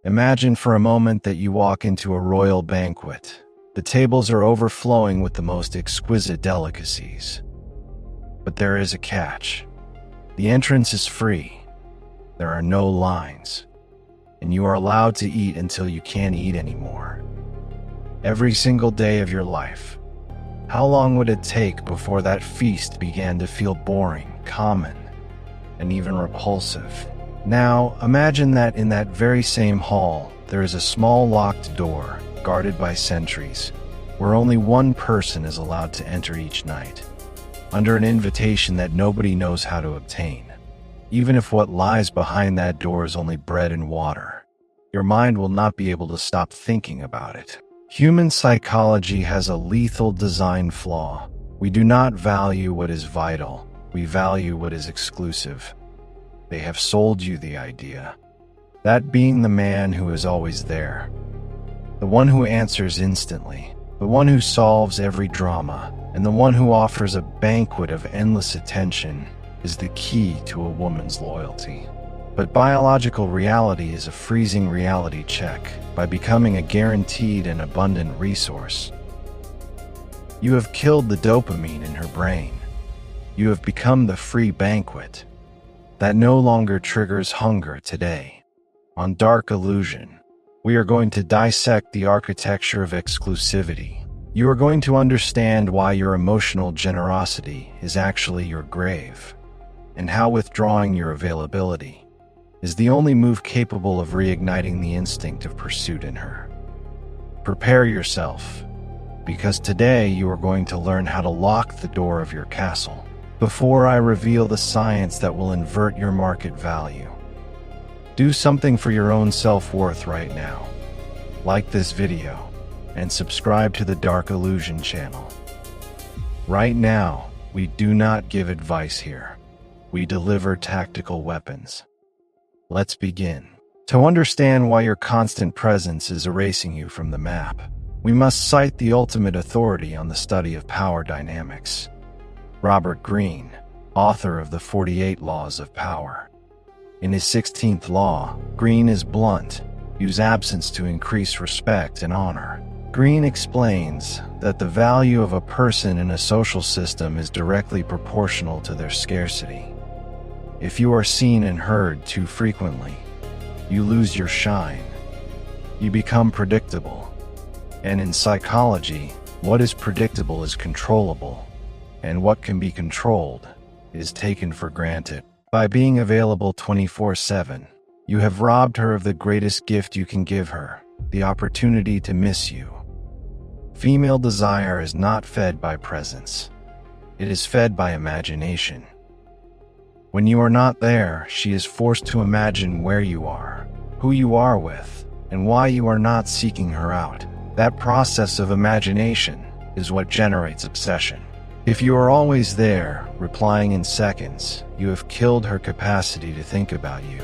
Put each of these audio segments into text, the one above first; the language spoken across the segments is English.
Imagine for a moment that you walk into a royal banquet. The tables are overflowing with the most exquisite delicacies. But there is a catch. The entrance is free. There are no lines. And you are allowed to eat until you can't eat anymore. Every single day of your life. How long would it take before that feast began to feel boring, common, and even repulsive? Now, imagine that in that very same hall, there is a small locked door, guarded by sentries, where only one person is allowed to enter each night, under an invitation that nobody knows how to obtain. Even if what lies behind that door is only bread and water, your mind will not be able to stop thinking about it. Human psychology has a lethal design flaw. We do not value what is vital, we value what is exclusive. They have sold you the idea. That being the man who is always there. The one who answers instantly. The one who solves every drama. And the one who offers a banquet of endless attention is the key to a woman's loyalty. But biological reality is a freezing reality check by becoming a guaranteed and abundant resource. You have killed the dopamine in her brain. You have become the free banquet that no longer triggers hunger today. On Dark Illusion, we are going to dissect the architecture of exclusivity. You are going to understand why your emotional generosity is actually your grave, and how withdrawing your availability is the only move capable of reigniting the instinct of pursuit in her. Prepare yourself, because today you are going to learn how to lock the door of your castle before I reveal the science that will invert your market value. Do something for your own self-worth right now. Like this video, and subscribe to the Dark Illusion channel. Right now, we do not give advice here. We deliver tactical weapons. Let's begin. To understand why your constant presence is erasing you from the map, we must cite the ultimate authority on the study of power dynamics. Robert Greene, author of the 48 Laws of Power. In his 16th law, Greene is blunt: use absence to increase respect and honor. Greene explains that the value of a person in a social system is directly proportional to their scarcity. If you are seen and heard too frequently, you lose your shine. You become predictable. And in psychology, what is predictable is controllable, and what can be controlled is taken for granted. By being available 24/7, you have robbed her of the greatest gift you can give her, the opportunity to miss you. Female desire is not fed by presence. It is fed by imagination. When you are not there, she is forced to imagine where you are, who you are with, and why you are not seeking her out. That process of imagination is what generates obsession. If you are always there, replying in seconds, you have killed her capacity to think about you.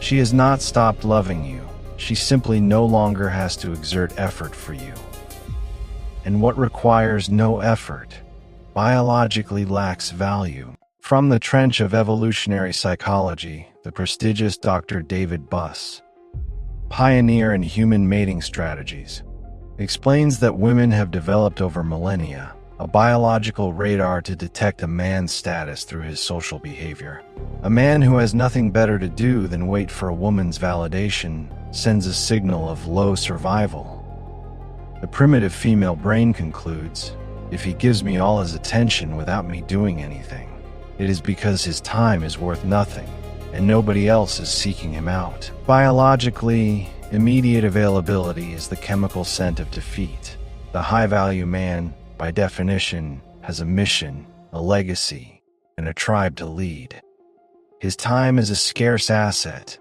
She has not stopped loving you. She simply no longer has to exert effort for you. And what requires no effort biologically lacks value. From the trench of evolutionary psychology, the prestigious Dr. David Buss, pioneer in human mating strategies, explains that women have developed over millennia a biological radar to detect a man's status through his social behavior. A man who has nothing better to do than wait for a woman's validation sends a signal of low survival. The primitive female brain concludes, if he gives me all his attention without me doing anything, it is because his time is worth nothing, and nobody else is seeking him out. Biologically, immediate availability is the chemical scent of defeat. The high-value man, by definition, has a mission, a legacy, and a tribe to lead. His time is a scarce asset.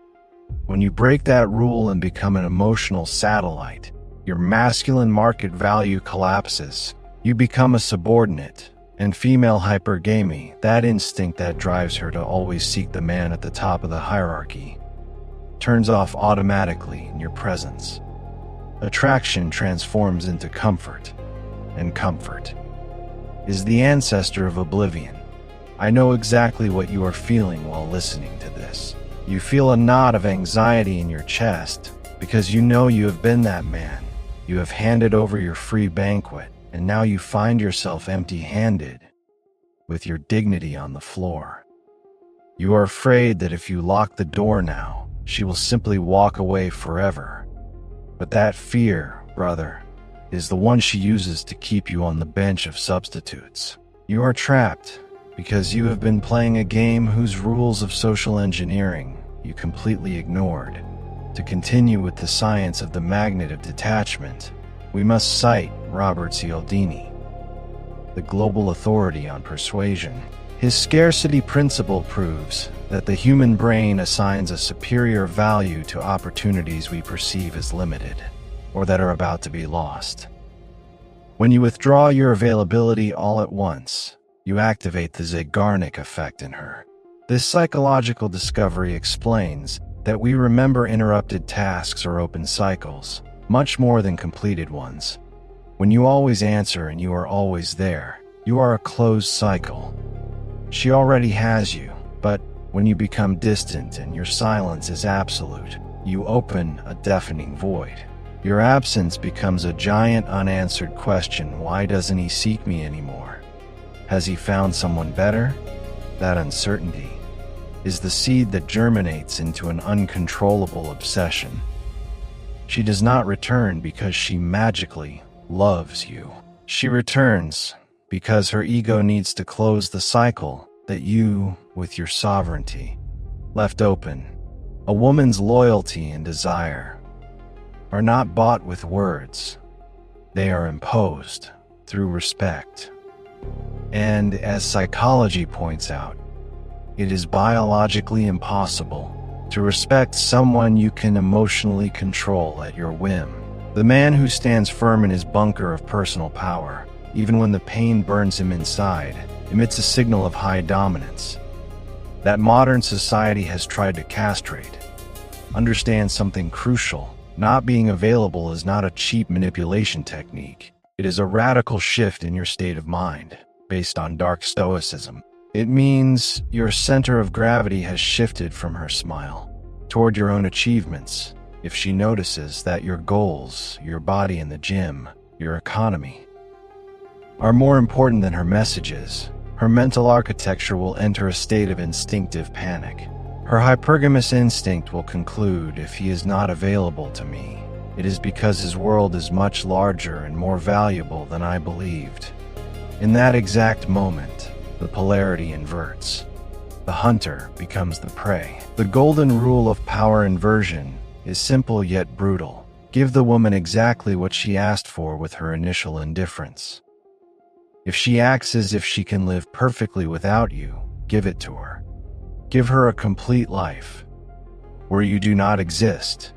When you break that rule and become an emotional satellite, your masculine market value collapses. You become a subordinate, and female hypergamy, that instinct that drives her to always seek the man at the top of the hierarchy, turns off automatically in your presence. Attraction transforms into comfort, and comfort is the ancestor of oblivion. I know exactly what you are feeling while listening to this. You feel a knot of anxiety in your chest because you know you have been that man. You have handed over your free banquet, and now you find yourself empty-handed, with your dignity on the floor. You are afraid that if you lock the door now, she will simply walk away forever. But that fear, brother, is the one she uses to keep you on the bench of substitutes. You are trapped because you have been playing a game whose rules of social engineering you completely ignored. To continue with the science of the magnet of detachment, we must cite Robert Cialdini, the global authority on persuasion. His scarcity principle proves that the human brain assigns a superior value to opportunities we perceive as limited, or that are about to be lost. When you withdraw your availability all at once, you activate the Zeigarnik effect in her. This psychological discovery explains that we remember interrupted tasks or open cycles, much more than completed ones. When you always answer and you are always there, you are a closed cycle. She already has you, but when you become distant and your silence is absolute, you open a deafening void. Your absence becomes a giant unanswered question. Why doesn't he seek me anymore? Has he found someone better? That uncertainty is the seed that germinates into an uncontrollable obsession. She does not return because she magically loves you. She returns because her ego needs to close the cycle that you, with your sovereignty, left open. A woman's loyalty and desire are not bought with words. They are imposed through respect. And as psychology points out, it is biologically impossible to respect someone you can emotionally control at your whim. The man who stands firm in his bunker of personal power, even when the pain burns him inside, emits a signal of high dominance that modern society has tried to castrate. Understand something crucial. Not being available is not a cheap manipulation technique. It is a radical shift in your state of mind, based on dark stoicism. It means your center of gravity has shifted from her smile toward your own achievements. If she notices that your goals, your body in the gym, your economy, are more important than her messages, her mental architecture will enter a state of instinctive panic. Her hypergamous instinct will conclude, if he is not available to me, it is because his world is much larger and more valuable than I believed. In that exact moment, the polarity inverts. The hunter becomes the prey. The golden rule of power inversion is simple yet brutal. Give the woman exactly what she asked for with her initial indifference. If she acts as if she can live perfectly without you, give it to her. Give her a complete life, where you do not exist.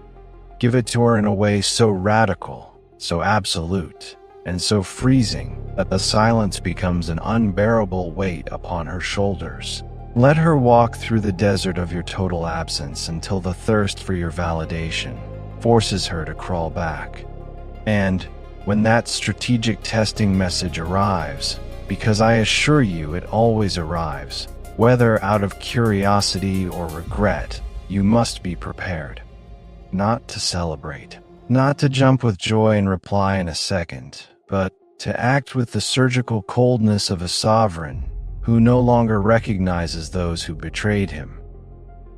Give it to her in a way so radical, so absolute, and so freezing that the silence becomes an unbearable weight upon her shoulders. Let her walk through the desert of your total absence until the thirst for your validation forces her to crawl back. And when that strategic testing message arrives, because I assure you it always arrives, whether out of curiosity or regret, you must be prepared. Not to celebrate, not to jump with joy and reply in a second, but to act with the surgical coldness of a sovereign who no longer recognizes those who betrayed him.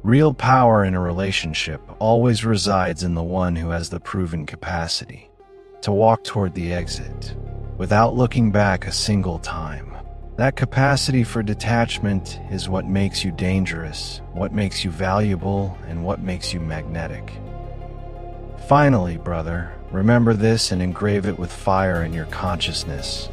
Real power in a relationship always resides in the one who has the proven capacity to walk toward the exit without looking back a single time. That capacity for detachment is what makes you dangerous, what makes you valuable, and what makes you magnetic. Finally, brother, remember this and engrave it with fire in your consciousness.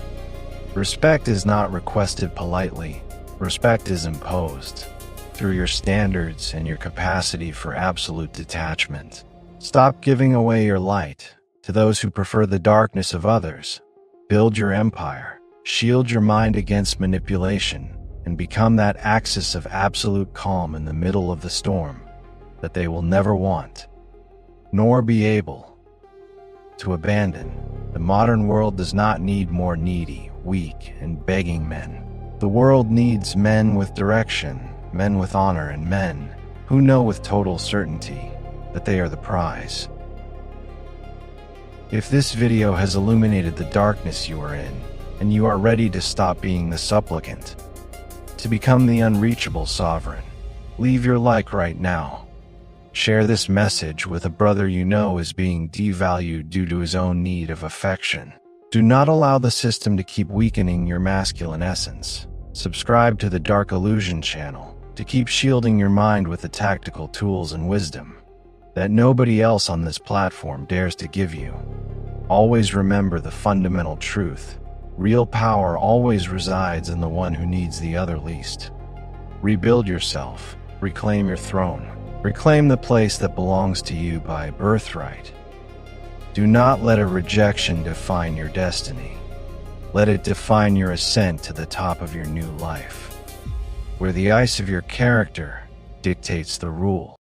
Respect is not requested politely. Respect is imposed through your standards and your capacity for absolute detachment. Stop giving away your light to those who prefer the darkness of others. Build your empire. Shield your mind against manipulation and become that axis of absolute calm in the middle of the storm that they will never want, nor be able to abandon. The modern world does not need more needy, weak, and begging men. The world needs men with direction, men with honor, and men who know with total certainty that they are the prize. If this video has illuminated the darkness you are in, and you are ready to stop being the supplicant, to become the unreachable sovereign, leave your like right now. Share this message with a brother you know is being devalued due to his own need of affection. Do not allow the system to keep weakening your masculine essence. Subscribe to the Dark Illusion channel to keep shielding your mind with the tactical tools and wisdom that nobody else on this platform dares to give you. Always remember the fundamental truth. Real power always resides in the one who needs the other least. Rebuild yourself. Reclaim your throne. Reclaim the place that belongs to you by birthright. Do not let a rejection define your destiny. Let it define your ascent to the top of your new life, where the ice of your character dictates the rule.